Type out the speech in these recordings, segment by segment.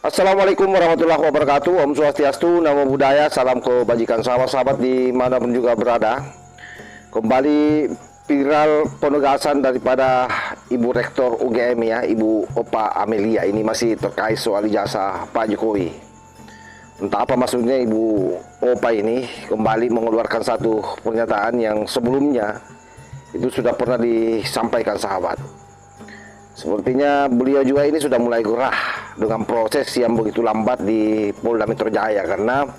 Assalamualaikum warahmatullahi wabarakatuh. Om Swastiastu, Namo Buddhaya, salam kebajikan sahabat-sahabat dimanapun juga berada. Kembali viral penugasan daripada Ibu Rektor UGM ya, Ibu Opa Amelia. Ini masih terkait soal ijazah Pak Jokowi. Entah apa maksudnya Ibu Opa ini kembali mengeluarkan satu pernyataan yang sebelumnya itu sudah pernah disampaikan sahabat. Sepertinya beliau juga ini sudah mulai gerah dengan proses yang begitu lambat di Polda Metro Jaya, karena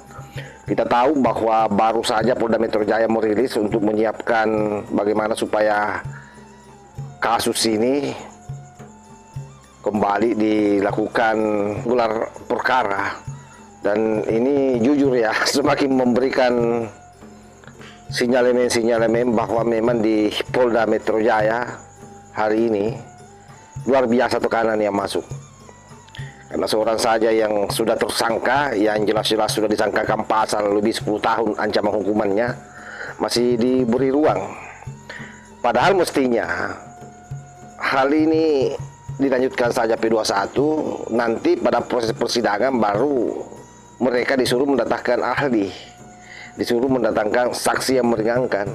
kita tahu bahwa baru saja Polda Metro Jaya merilis untuk menyiapkan bagaimana supaya kasus ini kembali dilakukan gelar perkara. Dan ini jujur ya, semakin memberikan sinyalemen-sinyalemen bahwa memang di Polda Metro Jaya hari ini luar biasa tekanan yang masuk. Karena seorang saja yang sudah tersangka, yang jelas-jelas sudah disangkakan pasal lebih 10 tahun ancaman hukumannya, masih diberi ruang. Padahal mestinya hal ini dilanjutkan saja P21, nanti pada proses persidangan baru mereka disuruh mendatangkan ahli, disuruh mendatangkan saksi yang meringankan.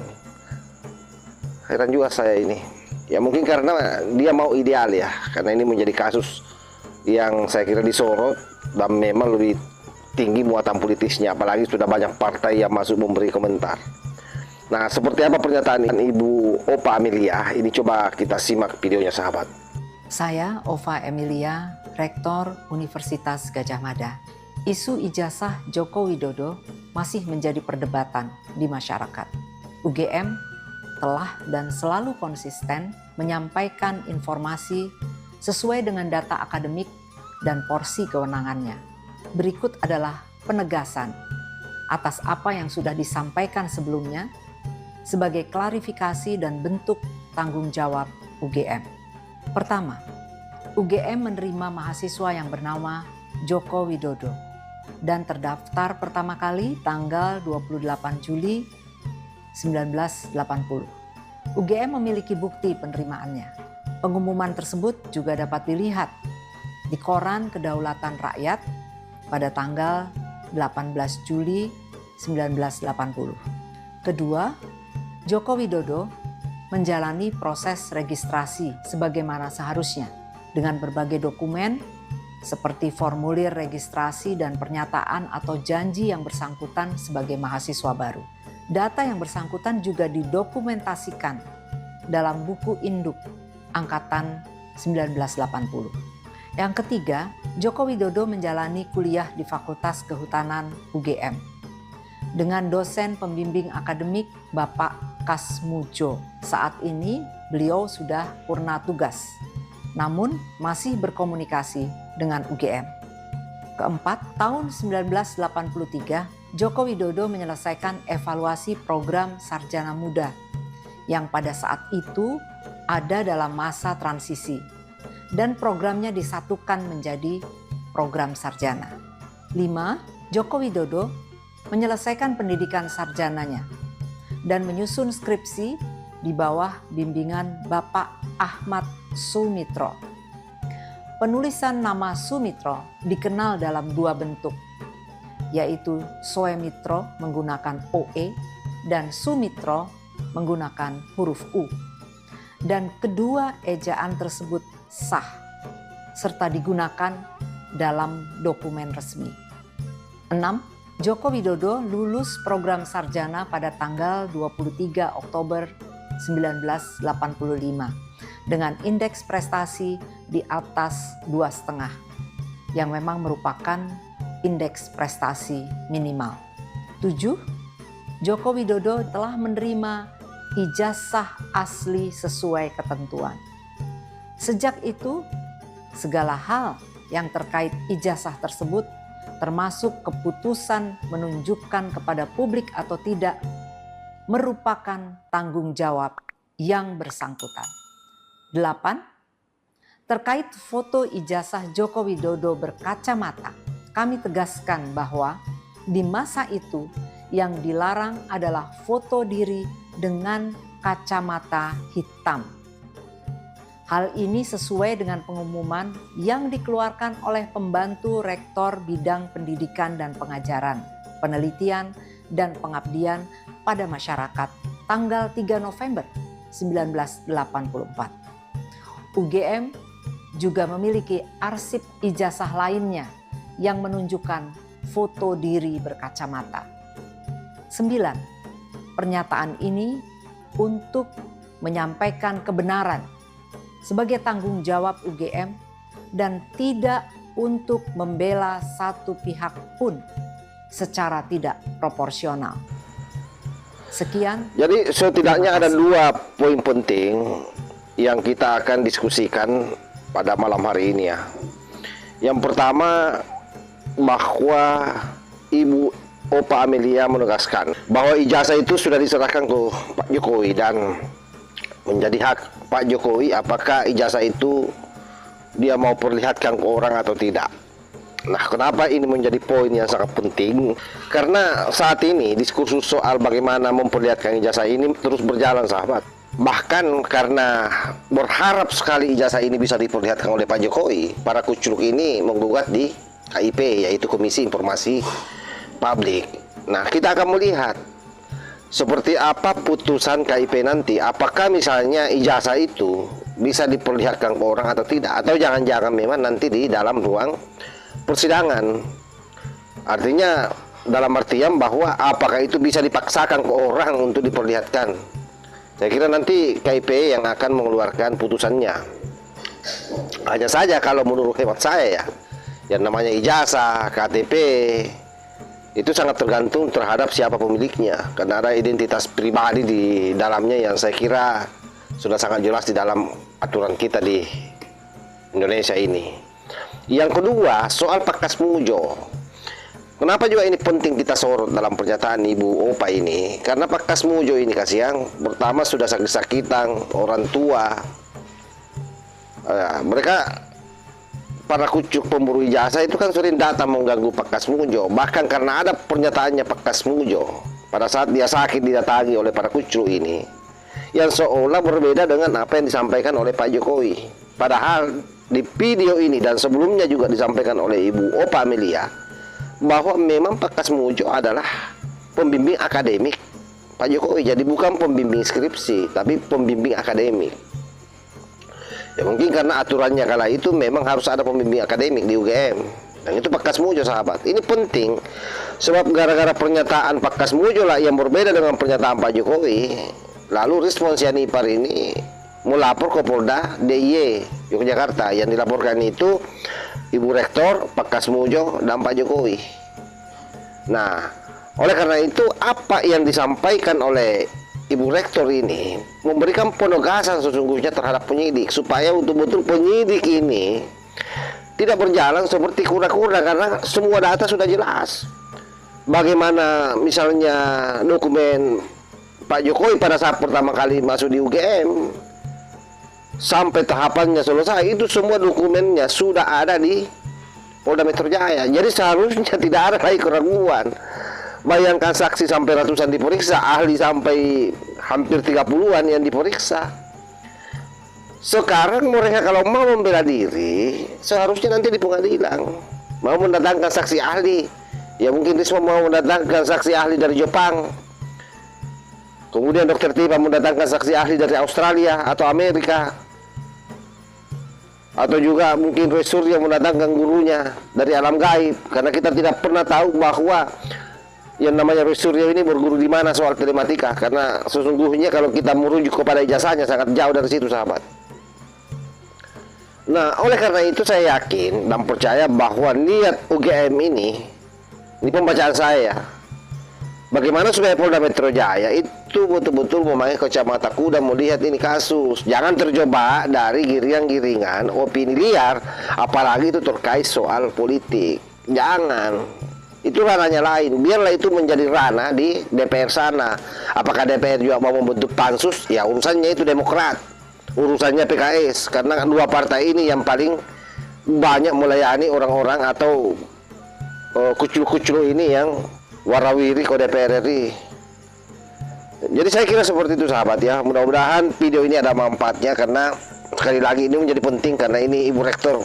Heran juga saya ini. Ya mungkin karena dia mau ideal ya, karena ini menjadi kasus yang saya kira disorot dan memang lebih tinggi muatan politisnya, apalagi sudah banyak partai yang masuk memberi komentar. Nah, seperti apa pernyataan Ibu Opa Amelia? Ini coba kita simak videonya sahabat. Saya Ova Emilia, Rektor Universitas Gadjah Mada. Isu ijazah Joko Widodo masih menjadi perdebatan di masyarakat. UGM telah dan selalu konsisten menyampaikan informasi sesuai dengan data akademik dan porsi kewenangannya. Berikut adalah penegasan atas apa yang sudah disampaikan sebelumnya sebagai klarifikasi dan bentuk tanggung jawab UGM. Pertama, UGM menerima mahasiswa yang bernama Joko Widodo dan terdaftar pertama kali tanggal 28 Juli 1980. UGM memiliki bukti penerimaannya. Pengumuman tersebut juga dapat dilihat di Koran Kedaulatan Rakyat pada tanggal 18 Juli 1980. Kedua, Joko Widodo menjalani proses registrasi sebagaimana seharusnya dengan berbagai dokumen seperti formulir registrasi dan pernyataan atau janji yang bersangkutan sebagai mahasiswa baru. Data yang bersangkutan juga didokumentasikan dalam buku induk angkatan 1980. Yang ketiga, Joko Widodo menjalani kuliah di Fakultas Kehutanan UGM dengan dosen pembimbing akademik Bapak Kasmujo. Saat ini beliau sudah purna tugas, namun masih berkomunikasi dengan UGM. Keempat, tahun 1983, Joko Widodo menyelesaikan evaluasi program Sarjana Muda yang pada saat itu ada dalam masa transisi dan programnya disatukan menjadi program sarjana. 5. Joko Widodo menyelesaikan pendidikan sarjananya dan menyusun skripsi di bawah bimbingan Bapak Ahmad Sumitro. Penulisan nama Sumitro dikenal dalam dua bentuk, yaitu Soemitro menggunakan OE dan Sumitro menggunakan huruf U. Dan kedua ejaan tersebut sah serta digunakan dalam dokumen resmi. 6. Joko Widodo lulus program sarjana pada tanggal 23 Oktober 1985 dengan indeks prestasi di atas 2,5 yang memang merupakan indeks prestasi minimal. 7. Joko Widodo telah menerima ijazah asli sesuai ketentuan. Sejak itu, segala hal yang terkait ijazah tersebut, termasuk keputusan menunjukkan kepada publik atau tidak, merupakan tanggung jawab yang bersangkutan. 8. Terkait foto ijazah Joko Widodo berkacamata, kami tegaskan bahwa di masa itu yang dilarang adalah foto diri dengan kacamata hitam. Hal ini sesuai dengan pengumuman yang dikeluarkan oleh pembantu rektor bidang pendidikan dan pengajaran, penelitian, dan pengabdian pada masyarakat tanggal 3 November 1984. UGM juga memiliki arsip ijazah lainnya yang menunjukkan foto diri berkacamata. 9. Pernyataan ini untuk menyampaikan kebenaran sebagai tanggung jawab UGM dan tidak untuk membela satu pihak pun secara tidak proporsional. Sekian. Jadi setidaknya ada dua poin penting yang kita akan diskusikan pada malam hari ini ya. Yang pertama, bahwa Ibu Opa Amelia menegaskan bahwa ijazah itu sudah diserahkan ke Pak Jokowi dan menjadi hak Pak Jokowi apakah ijazah itu dia mau perlihatkan ke orang atau tidak. Nah, kenapa ini menjadi poin yang sangat penting? Karena saat ini diskursus soal bagaimana memperlihatkan ijazah ini terus berjalan, sahabat. Bahkan karena berharap sekali ijazah ini bisa diperlihatkan oleh Pak Jokowi, para kucluk ini menggugat di KIP, yaitu Komisi Informasi Publik. Nah, kita akan melihat seperti apa putusan KIP nanti. Apakah misalnya ijazah itu bisa diperlihatkan ke orang atau tidak, atau jangan-jangan memang nanti di dalam ruang persidangan. Artinya dalam artian bahwa apakah itu bisa dipaksakan ke orang untuk diperlihatkan. Saya kira nanti KIP yang akan mengeluarkan putusannya. Hanya saja kalau menurut hemat saya ya, yang namanya ijazah, KTP itu sangat tergantung terhadap siapa pemiliknya, karena ada identitas pribadi di dalamnya yang saya kira sudah sangat jelas di dalam aturan kita di Indonesia ini. Yang kedua, soal Pakas Mujo. Kenapa juga ini penting kita sorot dalam pernyataan Ibu Opa ini? Karena Pakas Mujo ini kasihan, pertama sudah sakit-sakitan orang tua. Mereka para kucuk pemburu ijazah itu kan sering datang mengganggu Pakas Mujo. Bahkan karena ada pernyataannya Pakas Mujo pada saat dia sakit didatangi oleh para kucuk ini, yang seolah berbeda dengan apa yang disampaikan oleh Pak Jokowi. Padahal di video ini dan sebelumnya juga disampaikan oleh Ibu Opa Amelia bahwa memang Pakas Mujo adalah pembimbing akademik Pak Jokowi. Jadi bukan pembimbing skripsi, tapi pembimbing akademik. Ya mungkin karena aturannya kala itu memang harus ada pembimbing akademik di UGM. Dan itu Pakas Mujo, sahabat. Ini penting sebab gara-gara pernyataan Pakas Mujo lah yang berbeda dengan pernyataan Pak Jokowi, lalu respons Yanipar ini melapor ke Polda DIY Yogyakarta. Yang dilaporkan itu Ibu Rektor, Pakas Mujo, dan Pak Jokowi. Nah, oleh karena itu apa yang disampaikan oleh Ibu Rektor ini memberikan penegasan sesungguhnya terhadap penyidik, supaya betul-betul penyidik ini tidak berjalan seperti kura-kura, karena semua data sudah jelas. Bagaimana misalnya dokumen Pak Jokowi pada saat pertama kali masuk di UGM sampai tahapannya selesai, itu semua dokumennya sudah ada di Polda Metro Jaya. Jadi seharusnya tidak ada lagi keraguan. Bayangkan saksi sampai ratusan diperiksa, ahli sampai hampir 30-an yang diperiksa. Sekarang mereka kalau mau membela diri, seharusnya nanti di pengadilan mau mendatangkan saksi ahli. Ya mungkin Risma mau mendatangkan saksi ahli dari Jepang. Kemudian Dokter Tipa mendatangkan saksi ahli dari Australia atau Amerika. Atau juga mungkin Roy Suryo mendatangkan gurunya dari alam gaib. Karena kita tidak pernah tahu bahwa yang namanya Roy Suryo ini berguru di mana soal telematika. Karena sesungguhnya kalau kita merujuk kepada ijazahnya sangat jauh dari situ, sahabat. Nah, oleh karena itu saya yakin dan percaya bahwa niat UGM ini pembacaan saya, bagaimana supaya Polda Metro Jaya itu betul-betul memakai kacamata kuda melihat ini kasus. Jangan terjebak dari giringan-giringan opini liar, apalagi itu terkait soal politik. Jangan. Itu ranahnya lain. Biarlah itu menjadi ranah di DPR sana. Apakah DPR juga mau membentuk pansus? Ya urusannya itu Demokrat, urusannya PKS. Karena dua partai ini yang paling banyak melayani orang-orang atau kucul-kucul ini yang warawiri ke DPR RI. Jadi saya kira seperti itu, sahabat ya. Mudah-mudahan video ini ada manfaatnya, karena sekali lagi ini menjadi penting karena ini Ibu Rektor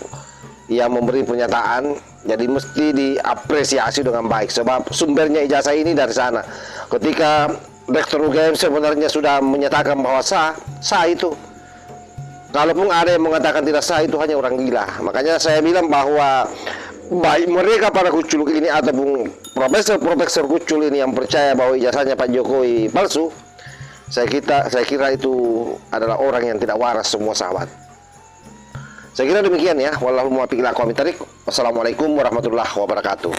yang memberi pernyataan, jadi mesti diapresiasi dengan baik sebab sumbernya ijazah ini dari sana. Ketika Rektor UGM sebenarnya sudah menyatakan bahwa sah itu. Kalaupun ada yang mengatakan tidak sah, itu hanya orang gila. Makanya saya bilang bahwa baik mereka para kuculuk ini ataupun profesor kucul ini yang percaya bahwa ijazahnya Pak Jokowi palsu, saya kira itu adalah orang yang tidak waras semua sahabat. Saya kira demikian ya. Wassalamualaikum warahmatullahi wabarakatuh.